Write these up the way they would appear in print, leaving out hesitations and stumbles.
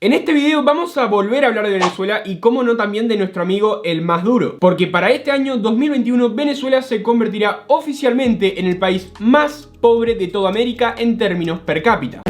En este video vamos a volver a hablar de Venezuela y cómo no también de nuestro amigo el más duro, porque para este año 2021 Venezuela se convertirá oficialmente en el país más pobre de toda América en términos per cápita,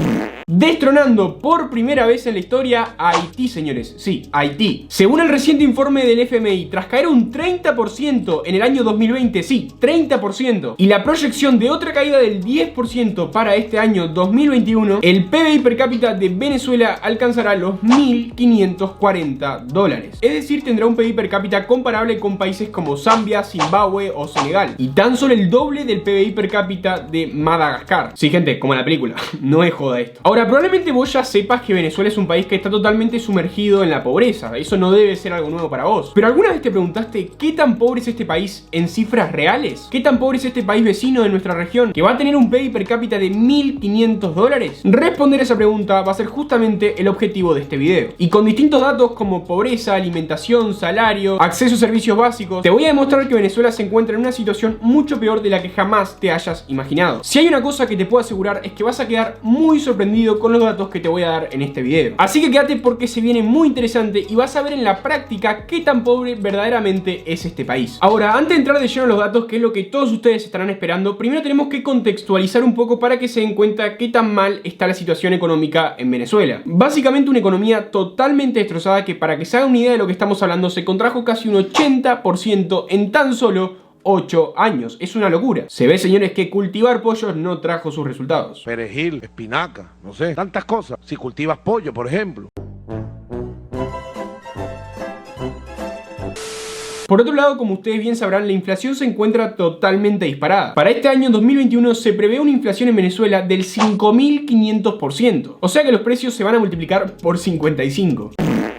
destronando por primera vez en la historia a Haití, señores. Sí, Haití. Según el reciente informe del FMI, tras caer un 30% en el año 2020, sí, 30%, y la proyección de otra caída del 10% para este año 2021, el PBI per cápita de Venezuela alcanzará los $1.540. Es decir, tendrá un PBI per cápita comparable con países como Zambia, Zimbabue o Senegal, y tan solo el doble del PBI per cápita de Madagascar. Sí, gente, como en la película, no es joda esto. Ahora, probablemente vos ya sepas que Venezuela es un país que está totalmente sumergido en la pobreza. Eso no debe ser algo nuevo para vos. Pero ¿alguna vez te preguntaste qué tan pobre es este país en cifras reales? ¿Qué tan pobre es este país vecino de nuestra región que va a tener un PBI per cápita de $1.500? Responder esa pregunta va a ser justamente el objetivo de este video. Y con distintos datos como pobreza, alimentación, salario, acceso a servicios básicos, te voy a demostrar que Venezuela se encuentra en una situación mucho peor de la que jamás te hayas imaginado. Si hay una cosa que te puedo asegurar es que vas a quedar muy sorprendido con los datos que te voy a dar en este video. Así que quédate porque se viene muy interesante y vas a ver en la práctica qué tan pobre verdaderamente es este país. Ahora, antes de entrar de lleno en los datos, que es lo que todos ustedes estarán esperando, primero tenemos que contextualizar un poco para que se den cuenta qué tan mal está la situación económica en Venezuela. Básicamente una economía totalmente destrozada que, para que se haga una idea de lo que estamos hablando, se contrajo casi un 80% en tan solo 8 años. Es una locura. Se ve, señores, que cultivar pollos no trajo sus resultados. Perejil, espinaca, no sé, tantas cosas. Si cultivas pollo, por ejemplo. Por otro lado, como ustedes bien sabrán, la inflación se encuentra totalmente disparada. Para este año 2021 se prevé una inflación en Venezuela del 5.500%. O sea que los precios se van a multiplicar por 55.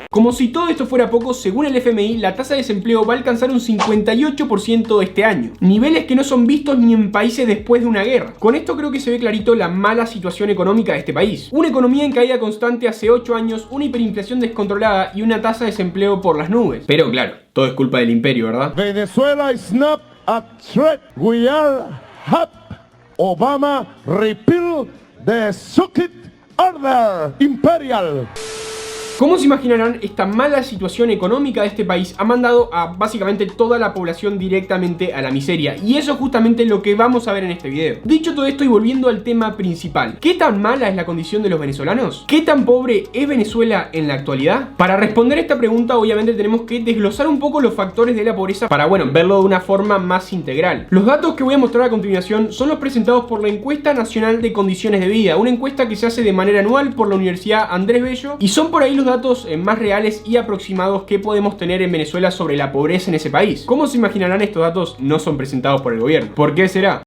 Como si todo esto fuera poco, según el FMI, la tasa de desempleo va a alcanzar un 58% este año. Niveles que no son vistos ni en países después de una guerra. Con esto creo que se ve clarito la mala situación económica de este país. Una economía en caída constante hace 8 años, una hiperinflación descontrolada y una tasa de desempleo por las nubes. Pero claro, todo es culpa del imperio, ¿verdad? Venezuela is not a threat. We are help. Obama repeal the Secret Order Imperial. Como se imaginarán, esta mala situación económica de este país ha mandado a básicamente toda la población directamente a la miseria, y eso es justamente lo que vamos a ver en este video. Dicho todo esto y volviendo al tema principal, ¿qué tan mala es la condición de los venezolanos? ¿Qué tan pobre es Venezuela en la actualidad? Para responder esta pregunta, obviamente tenemos que desglosar un poco los factores de la pobreza para, bueno, verlo de una forma más integral. Los datos que voy a mostrar a continuación son los presentados por la Encuesta Nacional de Condiciones de Vida, una encuesta que se hace de manera anual por la Universidad Andrés Bello, y son por ahí los datos más reales y aproximados que podemos tener en Venezuela sobre la pobreza en ese país. Como se imaginarán, estos datos no son presentados por el gobierno. ¿Por qué será?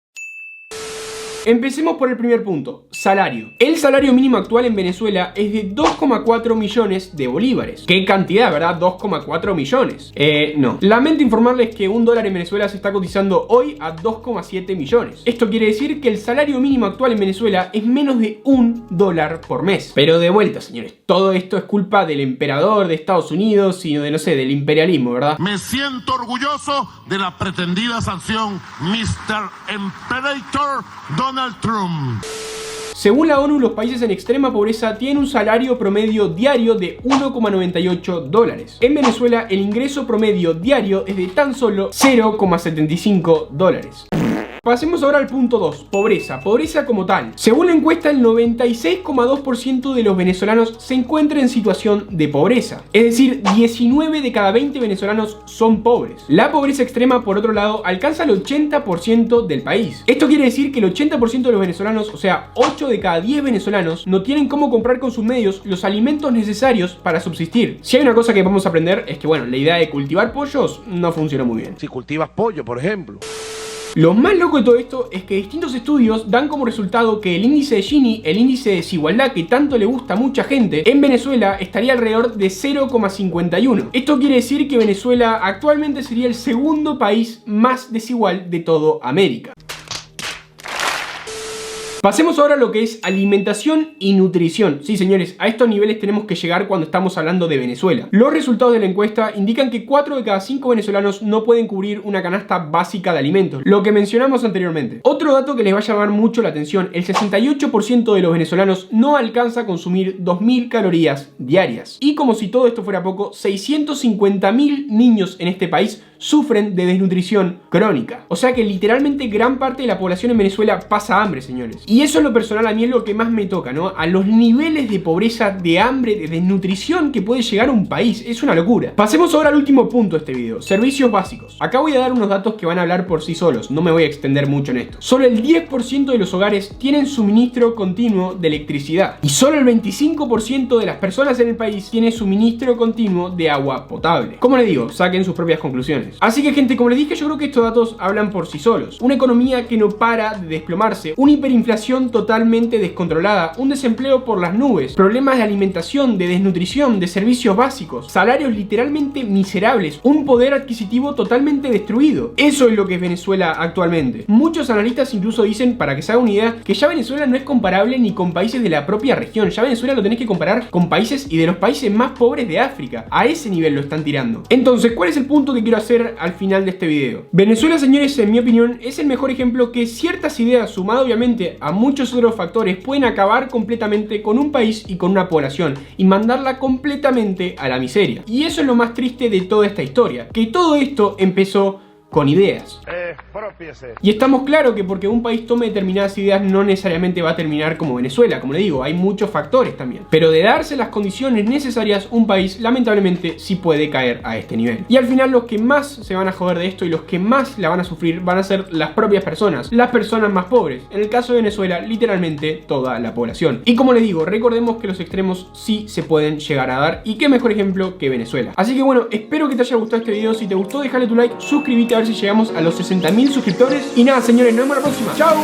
Empecemos por el primer punto, salario. El salario mínimo actual en Venezuela es de 2,4 millones de bolívares. ¿Qué cantidad, verdad? 2,4 millones. No. Lamento informarles que un dólar en Venezuela se está cotizando hoy a 2,7 millones. Esto quiere decir que el salario mínimo actual en Venezuela es menos de $1 por mes. Pero de vuelta, señores, todo esto es culpa del emperador de Estados Unidos y de, no sé, del imperialismo, ¿verdad? Me siento orgulloso de la pretendida sanción Mr. Imperator Donald Trump. Según la ONU, los países en extrema pobreza tienen un salario promedio diario de $1,98. En Venezuela, el ingreso promedio diario es de tan solo $0,75. Pasemos ahora al punto 2, pobreza. Pobreza como tal. Según la encuesta, el 96,2% de los venezolanos se encuentra en situación de pobreza. Es decir, 19 de cada 20 venezolanos son pobres. La pobreza extrema, por otro lado, alcanza el 80% del país. Esto quiere decir que el 80% de los venezolanos, o sea, 8 de cada 10 venezolanos, no tienen cómo comprar con sus medios los alimentos necesarios para subsistir. Si hay una cosa que vamos a aprender es que, bueno, la idea de cultivar pollos no funcionó muy bien. Si cultivas pollo, por ejemplo. Lo más loco de todo esto es que distintos estudios dan como resultado que el índice de Gini, el índice de desigualdad que tanto le gusta a mucha gente, en Venezuela estaría alrededor de 0,51. Esto quiere decir que Venezuela actualmente sería el segundo país más desigual de toda América. Pasemos ahora a lo que es alimentación y nutrición. Sí, señores, a estos niveles tenemos que llegar cuando estamos hablando de Venezuela. Los resultados de la encuesta indican que 4 de cada 5 venezolanos no pueden cubrir una canasta básica de alimentos, lo que mencionamos anteriormente. Otro dato que les va a llamar mucho la atención: el 68% de los venezolanos no alcanza a consumir 2000 calorías diarias. Y como si todo esto fuera poco, 650.000 niños en este país sufren de desnutrición crónica. O sea que literalmente gran parte de la población en Venezuela pasa hambre, señores. Y eso en lo personal a mí es lo que más me toca, ¿no? A los niveles de pobreza, de hambre, de desnutrición que puede llegar a un país. Es una locura. Pasemos ahora al último punto de este video: servicios básicos. Acá voy a dar unos datos que van a hablar por sí solos, no me voy a extender mucho en esto. Solo el 10% de los hogares tienen suministro continuo de electricidad. Y solo el 25% de las personas en el país tienen suministro continuo de agua potable. Como les digo, saquen sus propias conclusiones. Así que, gente, como les dije, yo creo que estos datos hablan por sí solos. Una economía que no para de desplomarse, una hiperinflación totalmente descontrolada, un desempleo por las nubes, problemas de alimentación, de desnutrición, de servicios básicos, salarios literalmente miserables, un poder adquisitivo totalmente destruido. Eso es lo que es Venezuela actualmente. Muchos analistas incluso dicen, para que se haga una idea, que ya Venezuela no es comparable ni con países de la propia región. Ya Venezuela lo tenés que comparar con países y de los países más pobres de África. A ese nivel lo están tirando. Entonces, ¿cuál es el punto que quiero hacer al final de este video? Venezuela, señores, en mi opinión, es el mejor ejemplo que ciertas ideas, sumado obviamente a muchos otros factores, pueden acabar completamente con un país y con una población y mandarla completamente a la miseria. Y eso es lo más triste de toda esta historia, que todo esto empezó con ideas. Y estamos claros que porque un país tome determinadas ideas no necesariamente va a terminar como Venezuela. Como le digo, hay muchos factores también. Pero de darse las condiciones necesarias, un país lamentablemente sí puede caer a este nivel. Y al final los que más se van a joder de esto y los que más la van a sufrir van a ser las propias personas, las personas más pobres. En el caso de Venezuela, literalmente toda la población. Y como les digo, recordemos que los extremos sí se pueden llegar a dar, y qué mejor ejemplo que Venezuela. Así que bueno, espero que te haya gustado este video. Si te gustó, déjale tu like, suscríbete a ver si llegamos a los 60.000 suscriptores. Y nada, señores, nos vemos la próxima. ¡Chao!